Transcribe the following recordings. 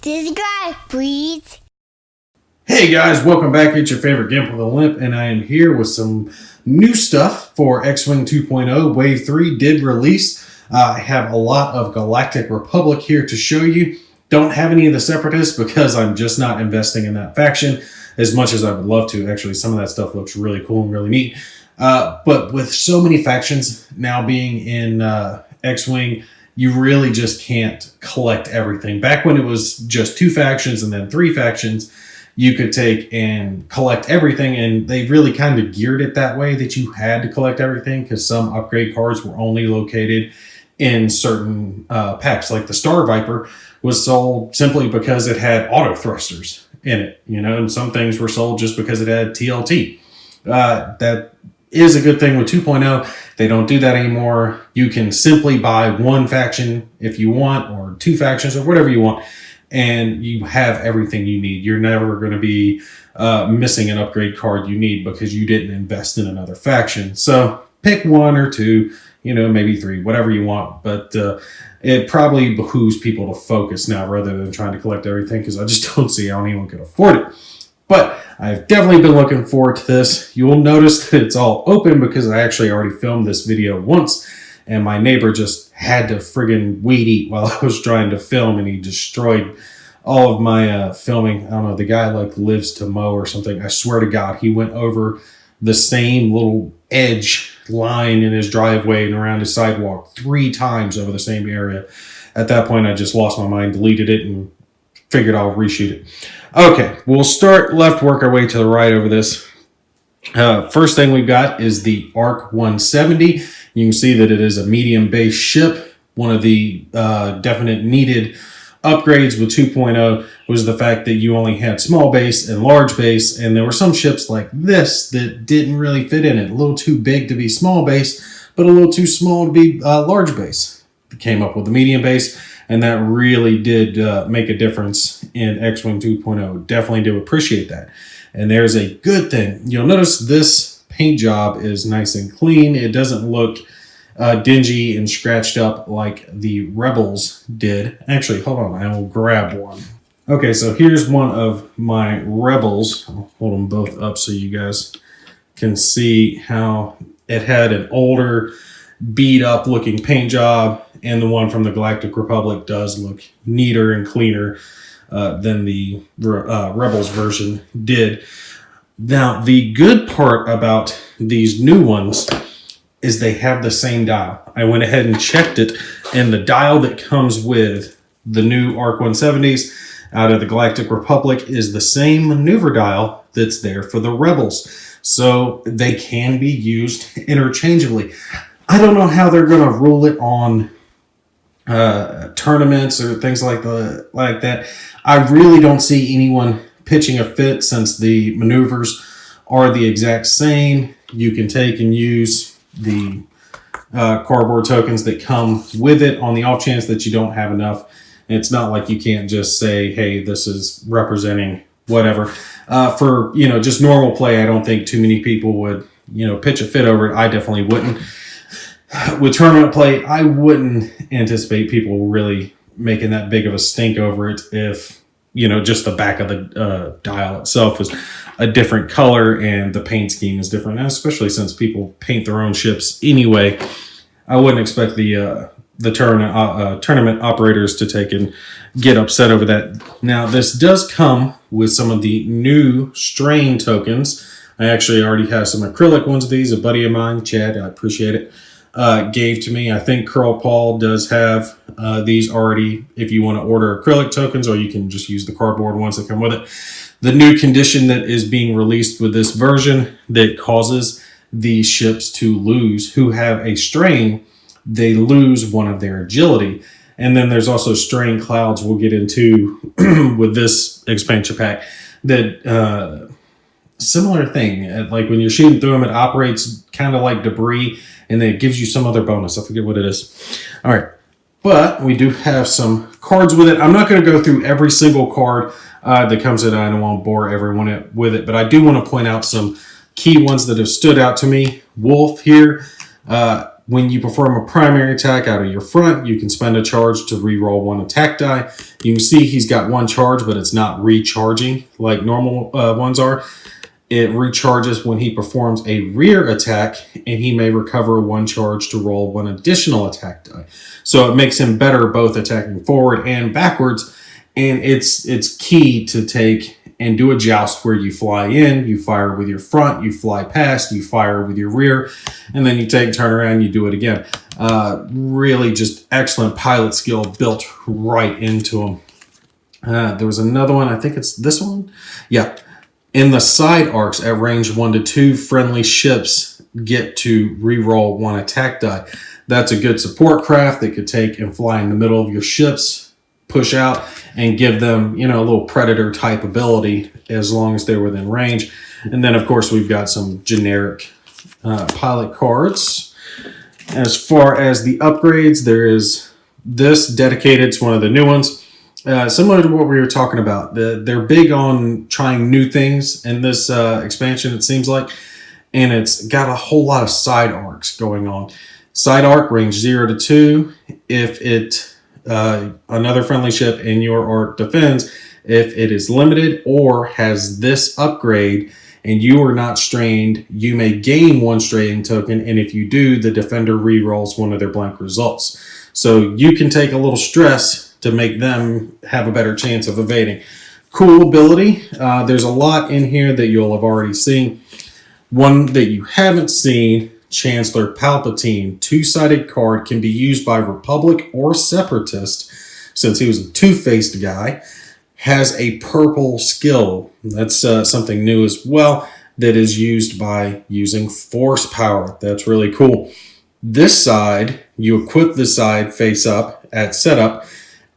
Subscribe, please. Hey guys, welcome back. It's your favorite Gimp with a Limp, and I am here with some new stuff for Xwing 2.0. Wave 3 did release. I have a lot of Galactic Republic here to show you. Don't have any of the Separatists because I'm just not investing in that faction as much as I would love to. Actually, some of that stuff looks really cool and really neat. But with so many factions now being in Xwing, you really just can't collect everything. Back when it was just 2 factions and then 3 factions, you could take and collect everything, and they really kind of geared it that way that you had to collect everything because some upgrade cards were only located in certain packs. Like the Star Viper was sold simply because it had auto thrusters in it, you know, and some things were sold just because it had TLT. That is a good thing with 2.0. They don't do that anymore. You can simply buy 1 faction if you want, or 2 factions, or whatever you want, and you have everything you need. You're never going to be missing an upgrade card you need because you didn't invest in another faction. So pick 1 or 2, you know, maybe 3, whatever you want. But it probably behooves people to focus now rather than trying to collect everything, because I just don't see how anyone could afford it. But I've definitely been looking forward to this. You will notice that it's all open because I actually already filmed this video once, and my neighbor just had to friggin' weed eat while I was trying to film, and he destroyed all of my filming. I don't know, the guy like lives to mow or something. I swear to God, he went over the same little edge line in his driveway and around his sidewalk 3 times over the same area. At that point, I just lost my mind, deleted it, and figured I'll reshoot it. Okay, we'll start left, work our way to the right over this. First thing we've got is the ARC 170. You can see that it is a medium base ship. One of the definite needed upgrades with 2.0 was the fact that you only had small base and large base, and there were some ships like this that didn't really fit in it. A little too big to be small base, but a little too small to be large base. It came up with the medium base, and that really did make a difference in Xwing 2.0. Definitely do appreciate that. And there's a good thing. You'll notice this paint job is nice and clean. It doesn't look dingy and scratched up like the Rebels did. Actually, hold on. I will grab one. Okay, so here's one of my Rebels. I'll hold them both up so you guys can see how it had an older, beat up looking paint job, and the one from the Galactic Republic does look neater and cleaner than the Rebels version did. Now, the good part about these new ones is they have the same dial. I went ahead and checked it, and the dial that comes with the new ARC 170s out of the Galactic Republic is the same maneuver dial that's there for the Rebels. So they can be used interchangeably. I don't know how they're going to rule it on tournaments or things like that. I really don't see anyone pitching a fit since the maneuvers are the exact same. You can take and use the cardboard tokens that come with it on the off chance that you don't have enough. It's not like you can't just say, hey, this is representing whatever. For, you know, just normal play, I don't think too many people would, you know, pitch a fit over it. I definitely wouldn't. With tournament play, I wouldn't anticipate people really making that big of a stink over it if, you know, just the back of the dial itself was a different color and the paint scheme is different. Now, especially since people paint their own ships anyway, I wouldn't expect the tournament operators to take and get upset over that. Now, this does come with some of the new strain tokens. I actually already have some acrylic ones of these. A buddy of mine, Chad, I appreciate it, gave to me. I think Curl Paul does have these already if you want to order acrylic tokens, or you can just use the cardboard ones that come with it. The new condition that is being released with this version that causes these ships to lose, who have a strain, they lose one of their agility. And then there's also strain clouds we'll get into with this expansion pack that similar thing. Like when you're shooting through them, it operates kind of like debris, and then it gives you some other bonus. I forget what it is. All right. But we do have some cards with it. I'm not going to go through every single card that comes in. I don't want to bore everyone with it, but I do want to point out some key ones that have stood out to me. Wolf here. When you perform a primary attack out of your front, you can spend a charge to re-roll one attack die. You can see he's got one charge, but it's not recharging like normal ones are. It recharges when he performs a rear attack, and he may recover one charge to roll one additional attack die. So it makes him better both attacking forward and backwards, and it's key to take and do a joust where you fly in, you fire with your front, you fly past, you fire with your rear, and then you take, turn around, you do it again. Really just excellent pilot skill built right into him. There was another one, I think it's this one. Yeah. In the side arcs at range 1 to 2, friendly ships get to re-roll one attack die. That's a good support craft that could take and fly in the middle of your ships, push out, and give them, a little predator type ability as long as they're within range. And then, of course, we've got some generic pilot cards. As far as the upgrades, there is this dedicated. It's one of the new ones. Similar to what we were talking about. They're big on trying new things in this expansion, it seems like. And it's got a whole lot of side arcs going on. Side arc, range 0 to 2. If it another friendly ship in your arc defends, if it is limited or has this upgrade and you are not strained, you may gain one straining token. And if you do, the defender re-rolls one of their blank results. So you can take a little stress to make them have a better chance of evading. Cool ability. There's a lot in here that you'll have already seen. One that you haven't seen, Chancellor Palpatine. Two-sided card, can be used by Republic or Separatist, since he was a two-faced guy. Has a purple skill. That's something new as well, that is used by using force power. That's really cool. This side, you equip the side face up at setup.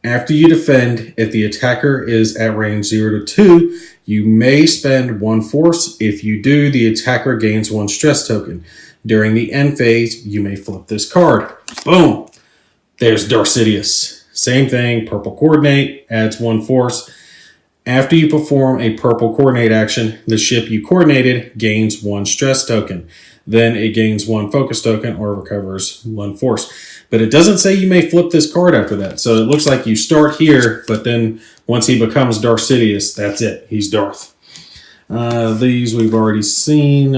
After you defend, if the attacker is at range 0 to 2, you may spend one force. If you do, the attacker gains one stress token. During the end phase, you may flip this card. Boom! There's Darth Sidious. Same thing, purple coordinate, adds one force. After you perform a purple coordinate action, the ship you coordinated gains one stress token. Then it gains one focus token or recovers one force. But it doesn't say you may flip this card after that. So it looks like you start here, but then once he becomes Darth Sidious, that's it. He's Darth. These we've already seen.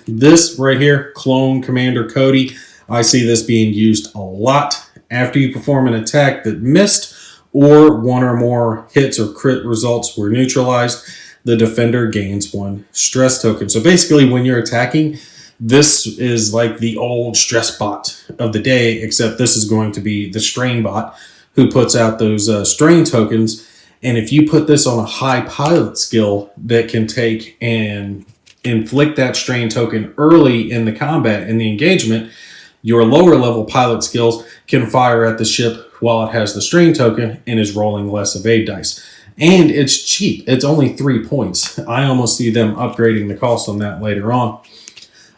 This right here, Clone Commander Cody. I see this being used a lot. After you perform an attack that missed or one or more hits or crit results were neutralized, the defender gains one stress token. So basically when you're attacking, this is like the old stress bot of the day, except this is going to be the strain bot who puts out those strain tokens. And if you put this on a high pilot skill that can take and inflict that strain token early in the combat, in the engagement, your lower level pilot skills can fire at the ship while it has the strain token and is rolling less evade dice. And it's cheap. It's only 3 points. I almost see them upgrading the cost on that later on.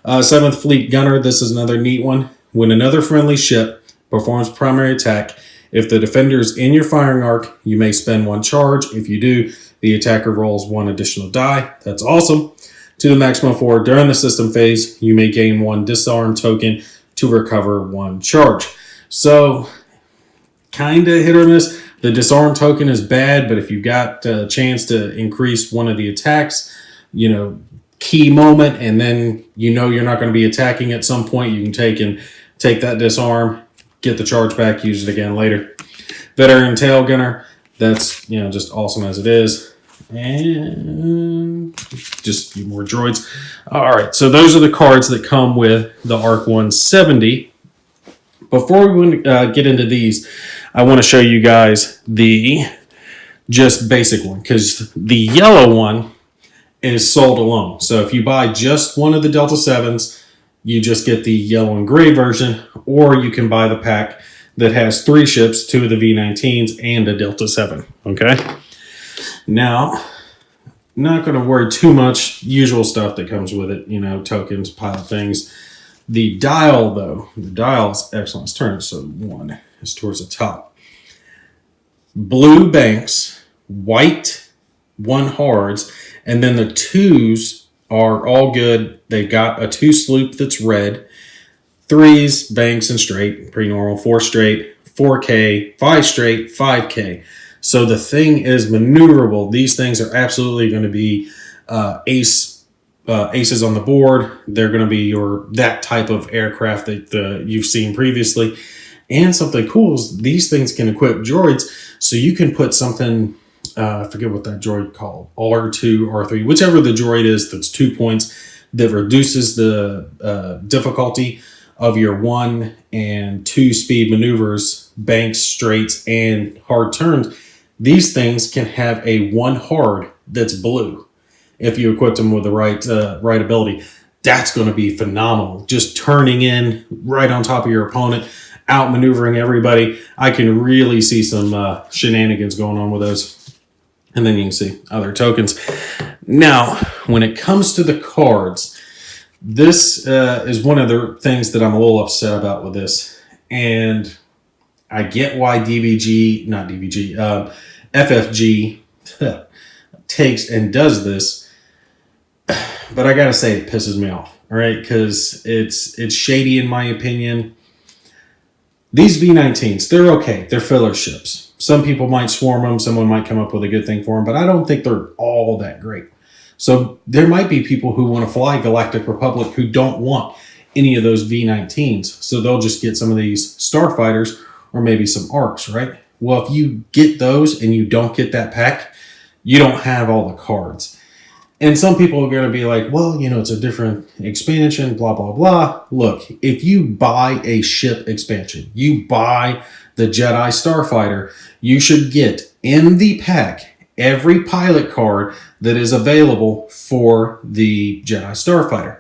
7th Fleet Gunner, this is another neat one. When another friendly ship performs primary attack, if the defender is in your firing arc, you may spend one charge. If you do, the attacker rolls one additional die. That's awesome. To the maximum 4, during the system phase, you may gain one disarm token to recover one charge. So, kind of hit or miss. The disarm token is bad, but if you've got a chance to increase one of the attacks, key moment, and then you're not going to be attacking at some point, you can take that disarm, get the charge back, use it again later. Veteran Tail Gunner, that's just awesome as it is. And just a few more droids. Alright, so those are the cards that come with the ARC 170. Before we get into these, I want to show you guys the just basic one, because the yellow one is sold alone. So if you buy just one of the Delta 7s, you just get the yellow and gray version, or you can buy the pack that has 3 ships, 2 of the V-19s, and a Delta 7. Okay? Now, not going to worry too much. Usual stuff that comes with it, tokens, pilot things. The dial, though, is excellent. Let's turn it so 1 is towards the top. Blue banks, white 1 hards, and then the 2s are all good. They've got a 2 sloop that's red, 3s, banks and straight, pretty normal. 4 straight, 4K, 5 straight, 5K. So the thing is maneuverable. These things are absolutely going to be aces on the board. They're going to be that type of aircraft that you've seen previously. And something cool is these things can equip droids, so you can put something, I forget what that droid called, R2, R3, whichever the droid is that's 2 points, that reduces the difficulty of your 1 and 2 speed maneuvers, banks, straights, and hard turns. These things can have a 1 hard that's blue if you equip them with the right ability. That's going to be phenomenal. Just turning in right on top of your opponent, outmaneuvering everybody. I can really see some shenanigans going on with those. And then you can see other tokens. Now, when it comes to the cards, this is one of the things that I'm a little upset about with this. And I get why FFG takes and does this. But I got to say, it pisses me off. All right, because it's shady in my opinion. These V-19s, they're okay. They're filler ships. Some people might swarm them. Someone might come up with a good thing for them. But I don't think they're all that great. So there might be people who want to fly Galactic Republic who don't want any of those V-19s. So they'll just get some of these starfighters or maybe some arcs, right? Well, if you get those and you don't get that pack, you don't have all the cards. And some people are going to be like, well, it's a different expansion, blah, blah, blah. Look, if you buy a ship expansion, you buy the Jedi Starfighter, you should get in the pack every pilot card that is available for the Jedi Starfighter.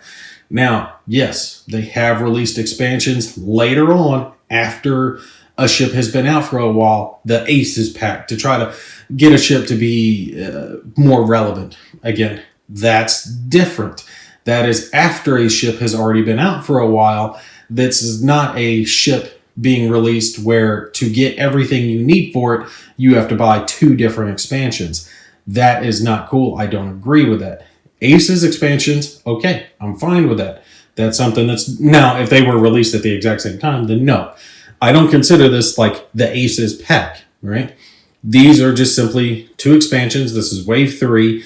Now, yes, they have released expansions later on after a ship has been out for a while, the Aces pack, to try to get a ship to be more relevant. Again, that's different. That is after a ship has already been out for a while. This is not a ship being released where to get everything you need for it, you have to buy 2 different expansions. That is not cool. I don't agree with that. Aces expansions, okay, I'm fine with that. That's something that's... Now, if they were released at the exact same time, then no. I don't consider this like the Aces pack, right? These are just simply 2 expansions. This is Wave 3,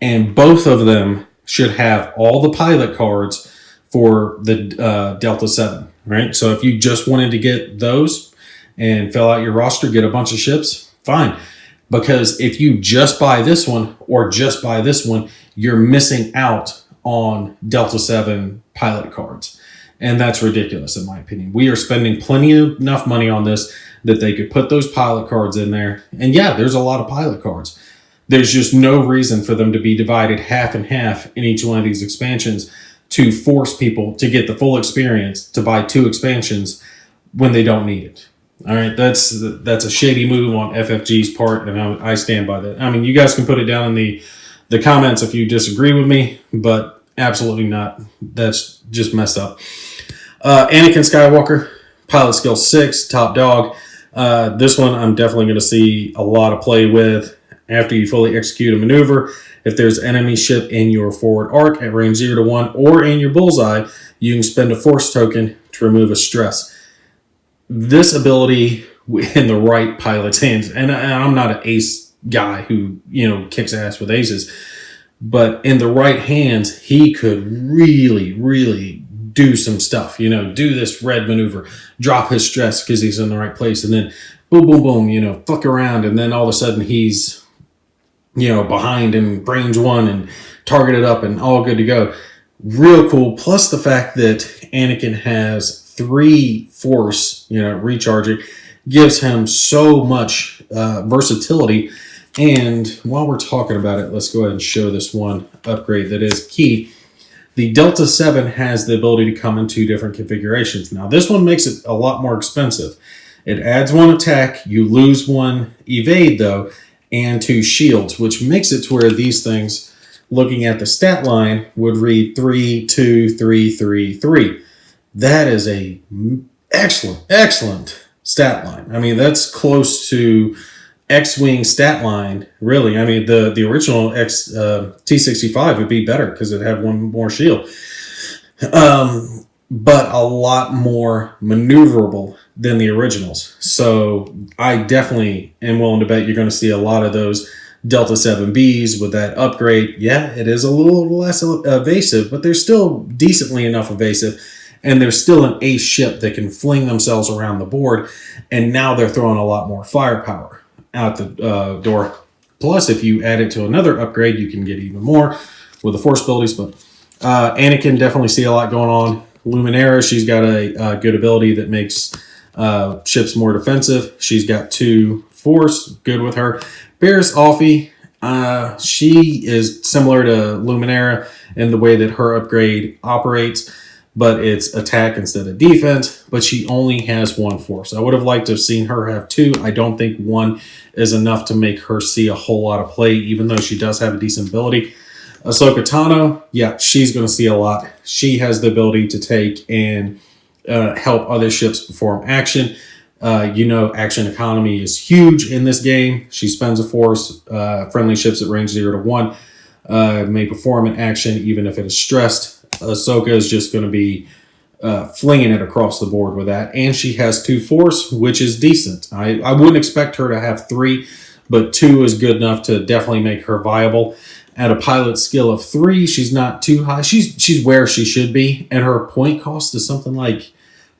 and both of them should have all the pilot cards for the Delta 7, right? So if you just wanted to get those and fill out your roster, get a bunch of ships, fine. Because if you just buy this one or just buy this one, you're missing out on Delta 7 pilot cards. And that's ridiculous in my opinion. We are spending enough money on this that they could put those pilot cards in there. And yeah, there's a lot of pilot cards. There's just no reason for them to be divided half and half in each one of these expansions to force people to get the full experience to buy 2 expansions when they don't need it. All right, that's a shady move on FFG's part, and I stand by that. I mean, you guys can put it down in the comments if you disagree with me, but absolutely not. That's just messed up. Anakin Skywalker, pilot skill 6, top dog. This one I'm definitely going to see a lot of play with after you fully execute a maneuver. If there's enemy ship in your forward arc at range 0 to 1 or in your bullseye, you can spend a force token to remove a stress. This ability in the right pilot's hands, and I'm not an ace guy who, kicks ass with aces, but in the right hands, he could really, really do some stuff, do this red maneuver, drop his stress because he's in the right place, and then boom, boom, boom, fuck around, and then all of a sudden he's, behind in range 1 and targeted up and all good to go. Real cool. Plus the fact that Anakin has 3 force, recharging, gives him so much versatility. And while we're talking about it, let's go ahead and show this one upgrade that is key. The Delta 7 has the ability to come in 2 different configurations. Now, this one makes it a lot more expensive. It adds 1 attack, you lose 1 evade, though, and 2 shields, which makes it to where these things, looking at the stat line, would read 3, 2, 3, 3, 3. That is a excellent stat line. I mean, that's close to Xwing stat line, really. I mean, the original T65 would be better because it had 1 more shield. but a lot more maneuverable than the originals. So I definitely am willing to bet you're going to see a lot of those Delta 7Bs with that upgrade. Yeah, it is a little less evasive, but they're still decently enough evasive. And they're still an ace ship that can fling themselves around the board. And now they're throwing a lot more firepower out the door. Plus, if you add it to another upgrade, you can get even more with the force abilities. But Anakin definitely see a lot going on. Luminera, she's got a good ability that makes ships more defensive. She's got 2 force, good with her. Barriss Offee, she is similar to Luminera in the way that her upgrade operates, but it's attack instead of defense, but she only has 1 force. I would have liked to have seen her have 2. I don't think 1 is enough to make her see a whole lot of play, even though she does have a decent ability. Ahsoka Tano, yeah, she's going to see a lot. She has the ability to take and help other ships perform action. Action economy is huge in this game. She spends a force. Friendly ships at range 0 to 1 may perform an action even if it is stressed. Ahsoka is just going to be flinging it across the board with that. And she has 2 force, which is decent. I wouldn't expect her to have 3, but 2 is good enough to definitely make her viable. At a pilot skill of 3, she's not too high. She's where she should be, and her point cost is something like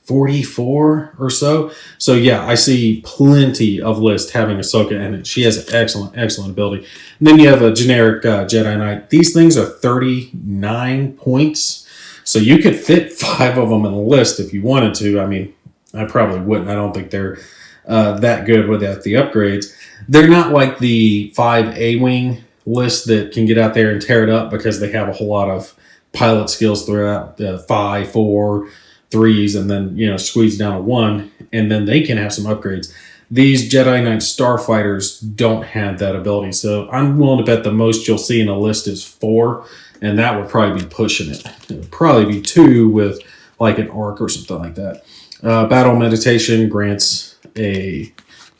44 or so. So yeah, I see plenty of lists having Ahsoka in it. She has excellent ability. And then you have a generic Jedi Knight. These things are 39 points, so you could fit 5 of them in a list if you wanted to. I mean, I probably wouldn't. I don't think they're that good without the upgrades. They're not like the 5 A-Wing list that can get out there and tear it up because they have a whole lot of pilot skills throughout the 5, 4, 3s, and then squeeze down to 1, and then they can have some upgrades. These Jedi Knight starfighters don't have that ability, so I'm willing to bet the most you'll see in a list is 4, and that would probably be pushing it. It would probably be 2 with like an arc or something like that. Battle Meditation grants a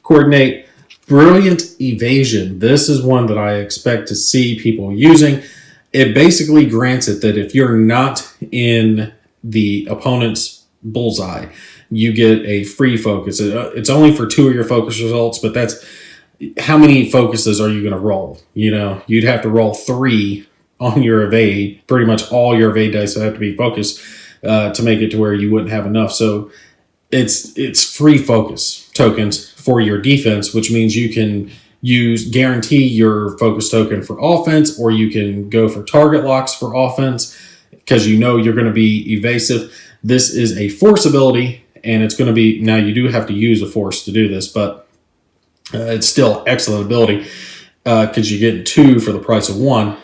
coordinate. Brilliant Evasion. This is one that I expect to see people using. It basically grants it that if you're not in the opponent's bullseye, you get a free focus. It's only for 2 of your focus results, but that's how many focuses are you going to roll? You'd have to roll 3 on your evade. Pretty much all your evade dice have to be focused to make it to where you wouldn't have enough. So it's free focus tokens for your defense, which means you can guarantee your focus token for offense, or you can go for target locks for offense because you're going to be evasive. This is a force ability, and it's going to be, now you do have to use a force to do this, but it's still excellent ability because you get 2 for the price of 1.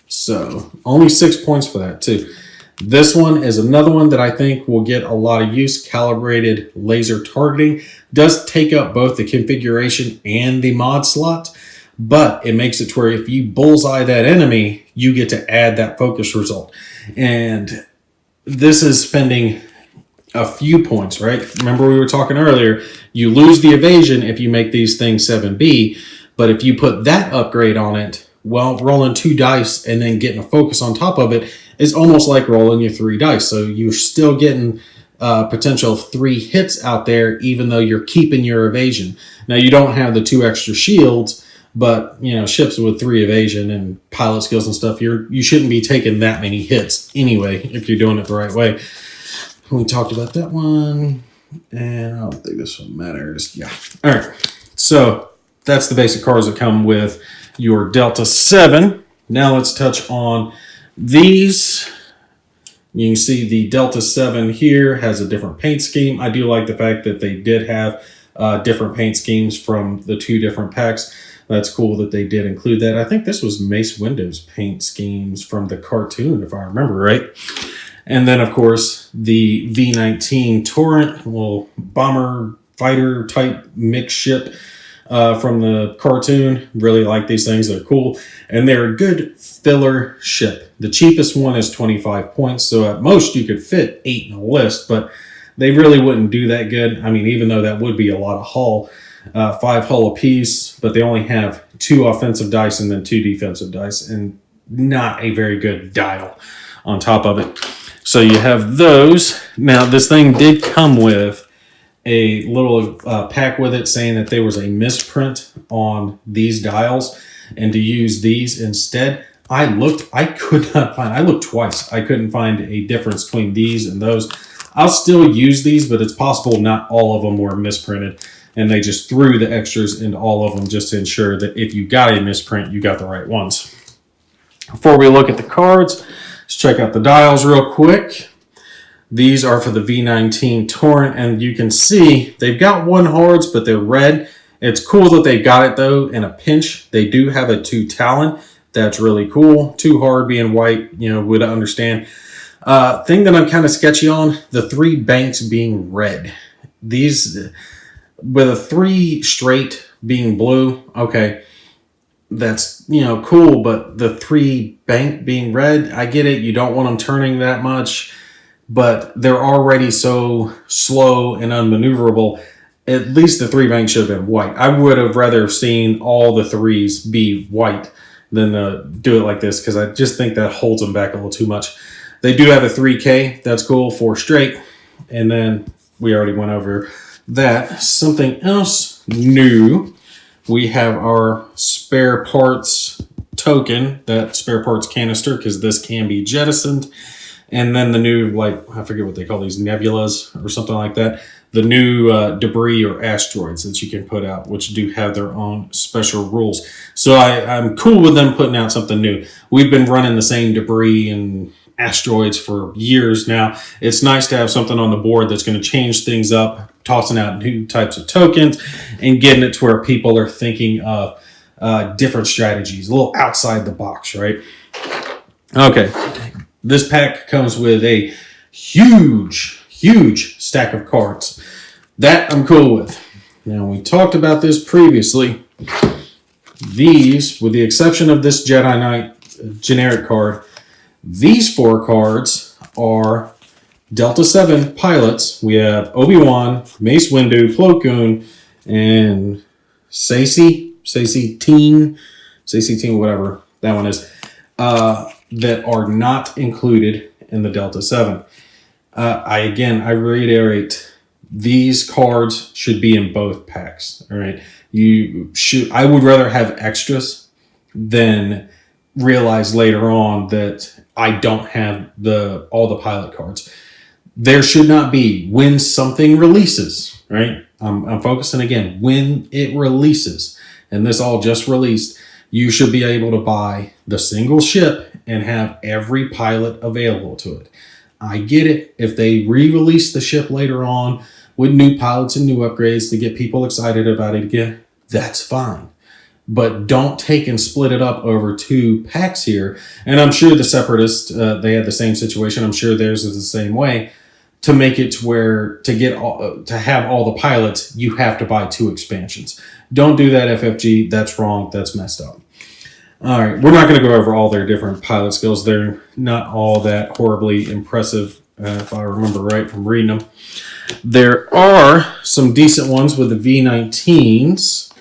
So only 6 points for that too. This one is another one that I think will get a lot of use. Calibrated laser targeting does take up both the configuration and the mod slot, but it makes it to where if you bullseye that enemy, you get to add that focus result. And this is spending a few points, right? Remember we were talking earlier, you lose the evasion if you make these things 7B, but if you put that upgrade on it, well, rolling 2 dice and then getting a focus on top of it is almost like rolling your 3 dice. So you're still getting potential 3 hits out there, even though you're keeping your evasion. Now, you don't have the 2 extra shields, but ships with 3 evasion and pilot skills and stuff, you shouldn't be taking that many hits anyway if you're doing it the right way. We talked about that one, and I don't think this one matters. Yeah. All right. So that's the basic cards that come with your Delta 7. Now let's touch on these. You can see the Delta 7 here has a different paint scheme. I do like the fact that they did have different paint schemes from the 2 different packs. That's cool that they did include that. I think this was Mace Windu's paint schemes from the cartoon, if I remember right. And then, of course, the V-19 Torrent, little bomber fighter type mixed ship from the cartoon. Really like these things. They're cool. And they're a good filler ship. The cheapest one is 25 points. So at most you could fit 8 in a list, but they really wouldn't do that good. I mean, even though that would be a lot of hull, 5 hull apiece, but they only have 2 offensive dice and then 2 defensive dice, and not a very good dial on top of it. So you have those. Now, this thing did come with a little pack with it saying that there was a misprint on these dials and to use these instead. I looked twice. I couldn't find a difference between these and those. I'll still use these, but it's possible not all of them were misprinted and they just threw the extras into all of them just to ensure that if you got a misprint, you got the right ones. Before we look at the cards, let's check out the dials real quick. These are for the V19 Torrent, and you can see they've got 1 hards, but they're red. It's cool that they got it, though, in a pinch. They do have a 2 Talon. That's really cool. 2 hard being white, would understand. Thing that I'm kind of sketchy on, the 3 banks being red. These, with a 3 straight being blue, okay, that's, cool, but the 3 bank being red, I get it. You don't want them turning that much, but they're already so slow and unmaneuverable. At least the 3 bank should have been white. I would have rather seen all the 3s be white than do it like this, because I just think that holds them back a little too much. They do have a 3K. That's cool, 4 straight. And then we already went over that. Something else new. We have our spare parts token, that spare parts canister, because this can be jettisoned. And then the new, I forget what they call these, nebulas or something like that. The new debris or asteroids that you can put out, which do have their own special rules. So I'm cool with them putting out something new. We've been running the same debris and asteroids for years now. It's nice to have something on the board that's going to change things up, tossing out new types of tokens and getting it to where people are thinking of different strategies, a little outside the box, right? Okay, this pack comes with a huge stack of cards. That I'm cool with. Now, we talked about this previously. These, with the exception of this Jedi Knight generic card, these 4 cards are Delta 7 pilots. We have Obi-Wan, Mace Windu, Plo Koon, and Saesee Tiin, whatever that one is, that are not included in the Delta 7. I reiterate, these cards should be in both packs. All right, I would rather have extras than realize later on that I don't have all the pilot cards. There should not be when something releases. Right, I'm focusing again when it releases, and this all just released. You should be able to buy the single ship and have every pilot available to it. I get it. If they re-release the ship later on with new pilots and new upgrades to get people excited about it again, that's fine. But don't take and split it up over 2 packs here. And I'm sure the Separatists, they had the same situation. I'm sure theirs is the same way. To make it to where to have all the pilots, you have to buy 2 expansions. Don't do that, FFG. That's wrong. That's messed up. All right, we're not going to go over all their different pilot skills. They're not all that horribly impressive, if I remember right from reading them. There are some decent ones with the V19s.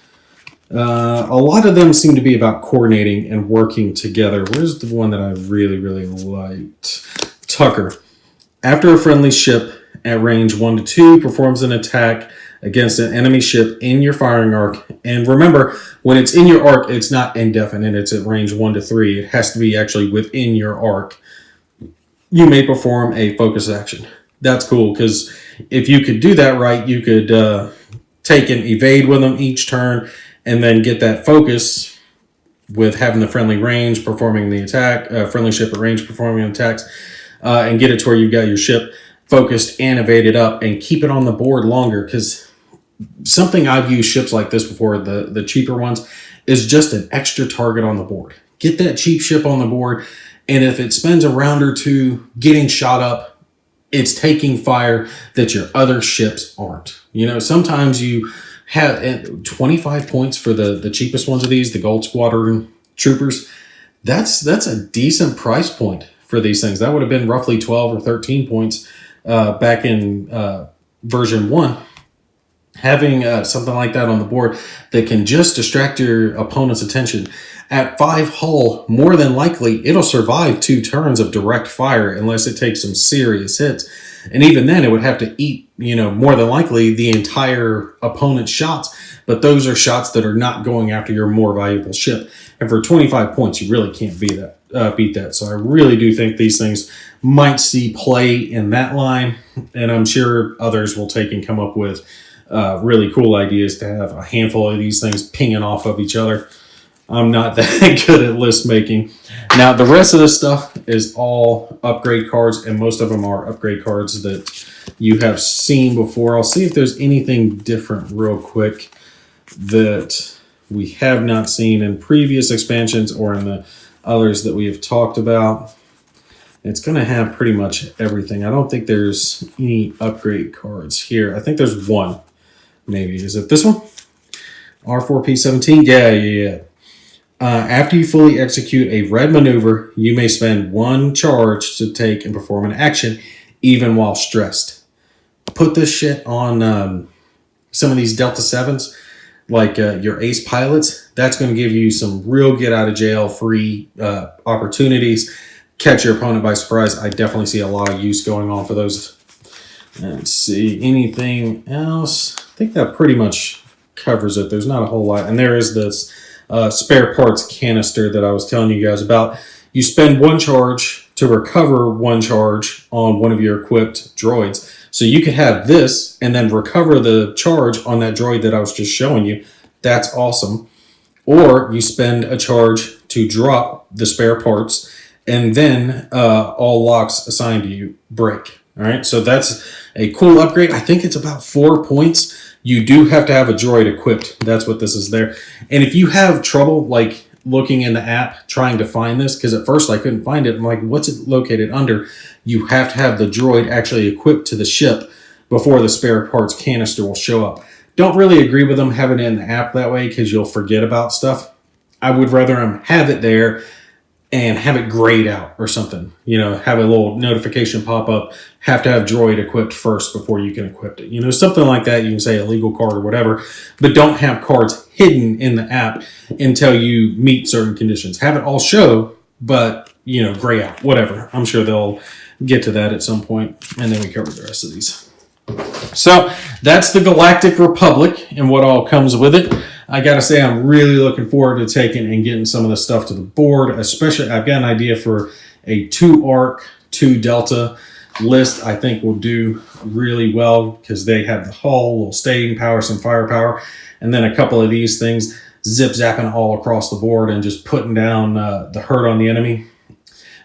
A lot of them seem to be about coordinating and working together. Where's the one that I really, really liked? Tucker. After a friendly ship at range 1 to 2 performs an attack against an enemy ship in your firing arc. And remember, when it's in your arc, it's not indefinite. It's at range 1 to 3. It has to be actually within your arc. You may perform a focus action. That's cool, because if you could do that right, you could take and evade with them each turn and then get that focus with having the friendly range performing the attack, friendly ship at range performing attacks, and get it to where you've got your ship focused and evaded up and keep it on the board longer. Because something I've used ships like this before, the cheaper ones, is just an extra target on the board. Get that cheap ship on the board, and if it spends a round or 2 getting shot up, it's taking fire that your other ships aren't. Sometimes you have 25 points for the cheapest ones of these, the Gold Squadron Troopers. That's a decent price point for these things. That would have been roughly 12 or 13 points back in version 1. Having something like that on the board that can just distract your opponent's attention at 5 hull, more than likely it'll survive 2 turns of direct fire unless it takes some serious hits. And even then, it would have to eat, more than likely the entire opponent's shots. But those are shots that are not going after your more valuable ship. And for 25 points, you really can't beat that. So I really do think these things might see play in that line. And I'm sure others will take and come up with really cool ideas to have a handful of these things pinging off of each other. I'm not that good at list making. Now, the rest of this stuff is all upgrade cards, and most of them are upgrade cards that you have seen before. I'll see if there's anything different real quick that we have not seen in previous expansions or in the others that we have talked about. It's going to have pretty much everything. I don't think there's any upgrade cards here. I think there's one, maybe. Is it this one? R4P17? Yeah. After you fully execute a red maneuver, you may spend 1 charge to take and perform an action, even while stressed. Put this shit on some of these Delta 7s, like your ace pilots. That's going to give you some real get-out-of-jail-free opportunities. Catch your opponent by surprise. I definitely see a lot of use going on for those. Let's see, anything else? I think that pretty much covers it. There's not a whole lot. And there is this spare parts canister that I was telling you guys about. You spend 1 charge to recover 1 charge on one of your equipped droids. So you could have this and then recover the charge on that droid that I was just showing you. That's awesome. Or you spend a charge to drop the spare parts, and then all locks assigned to you break. All right, so that's a cool upgrade. I think it's about 4 points. You do have to have a droid equipped. That's what this is there. And if you have trouble, like, looking in the app, trying to find this, because at first I couldn't find it. I'm like, what's it located under? You have to have the droid actually equipped to the ship before the spare parts canister will show up. Don't really agree with them having it in the app that way because you'll forget about stuff. I would rather them have it there and have it grayed out or something. Have a little notification pop up. Have to have droid equipped first before you can equip it. Something like that. You can say a legal card or whatever, but don't have cards hidden in the app until you meet certain conditions. Have it all show, but, gray out, whatever. I'm sure they'll get to that at some point, and then we cover the rest of these. So that's the Galactic Republic and what all comes with it. I gotta say, I'm really looking forward to taking and getting some of the stuff to the board. Especially, I've got an idea for a 2 arc, 2 delta list. I think will do really well because they have the hull, little staying power, some firepower, and then a couple of these things zip zapping all across the board and just putting down the hurt on the enemy.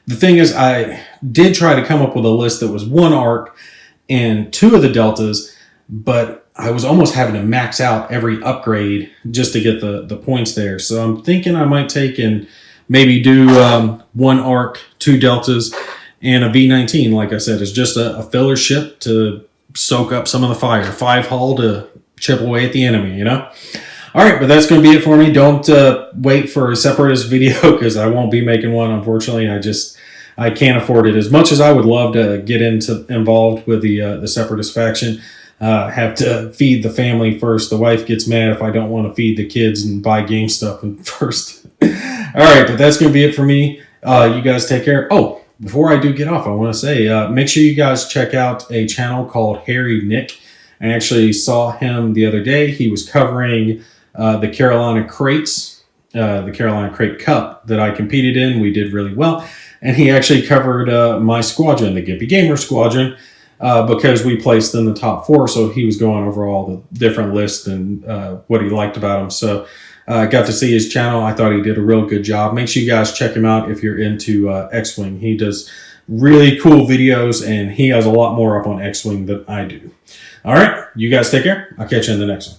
The thing is, I did try to come up with a list that was 1 arc and 2 of the deltas, but I was almost having to max out every upgrade just to get the points there. So I'm thinking I might take and maybe do 1 arc, 2 deltas, and a V-19, like I said, is just a filler ship to soak up some of the fire. 5 hull to chip away at the enemy, All right, but that's going to be it for me. Don't wait for a separatist video because I won't be making one, unfortunately. I can't afford it. As much as I would love to get involved with the separatist faction, have to feed the family first. The wife gets mad if I don't want to feed the kids and buy game stuff first. All right, but that's going to be it for me. You guys take care. Oh, before I do get off, I want to say, make sure you guys check out a channel called Harry Nick. I actually saw him the other day. He was covering the Carolina Crates, the Carolina Crate Cup that I competed in. We did really well. And he actually covered my squadron, the TheGimpyGamer squadron, because we placed in the top 4. So he was going over all the different lists and what he liked about them. So I got to see his channel. I thought he did a real good job. Make sure you guys check him out if you're into Xwing. He does really cool videos, and he has a lot more up on Xwing than I do. All right, you guys take care. I'll catch you in the next one.